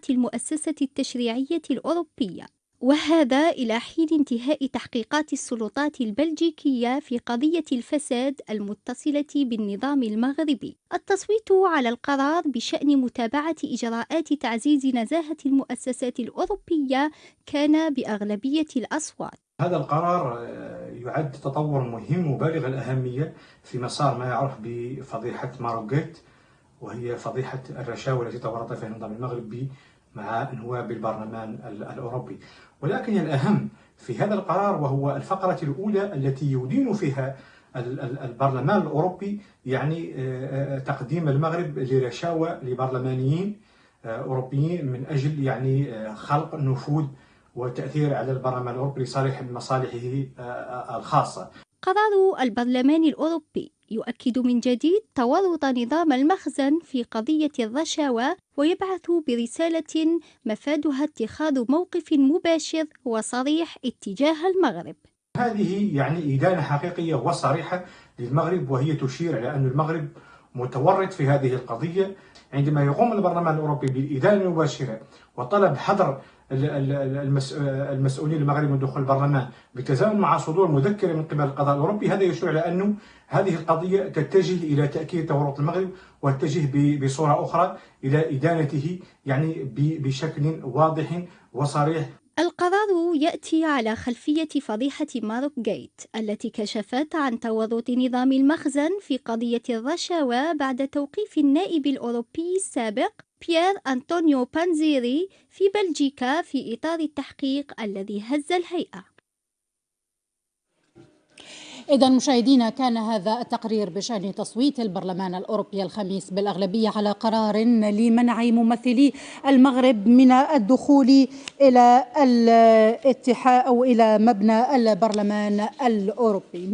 إدارة المؤسسة التشريعية الأوروبية، وهذا إلى حين انتهاء تحقيقات السلطات البلجيكية في قضية الفساد المتصلة بالنظام المغربي. التصويت على القرار بشأن متابعة إجراءات تعزيز نزاهة المؤسسات الأوروبية كان بأغلبية الأصوات. هذا القرار يعد تطور مهم وبالغ الأهمية في مسار ما يعرف بفضيحة ماروغيت، وهي فضيحة الرشاوى التي تورط فيها النظام المغربي مع نواب البرلمان الأوروبي. ولكن الأهم في هذا القرار وهو الفقرة الأولى التي يدين فيها البرلمان الأوروبي يعني تقديم المغرب لرشاوى لبرلمانيين أوروبيين من أجل يعني خلق نفوذ وتأثير على البرلمان الأوروبي لصالح مصالحه الخاصة. قرار البرلمان الأوروبي يؤكد من جديد تورط نظام المخزن في قضية الرشاوى، ويبعث برسالة مفادها اتخاذ موقف مباشر وصريح اتجاه المغرب. هذه يعني إدانة حقيقية وصريحة للمغرب، وهي تشير على أن المغرب متورط في هذه القضية عندما يقوم البرلمان الأوروبي بالإدانة المباشرة وطلب حظر المسؤولين المغربيين من دخول البرلمان بالتزامن مع صدور مذكرة من قبل القضاء الأوروبي. هذا يشير على أن هذه القضية تتجه إلى تأكيد تورط المغرب، وتتجه بصورة أخرى إلى إدانته يعني بشكل واضح وصريح. القرار يأتي على خلفية فضيحة ماروغيت التي كشفت عن تورط نظام المخزن في قضية الرشاوى بعد توقيف النائب الأوروبي السابق بيير أنطونيو بانزيري في بلجيكا في إطار التحقيق الذي هز الهيئة. إذا مشاهدينا، كان هذا التقرير بشأن تصويت البرلمان الأوروبي الخميس بالأغلبية على قرار لمنع ممثلي المغرب من الدخول إلى الاتحاد أو إلى مبنى البرلمان الأوروبي.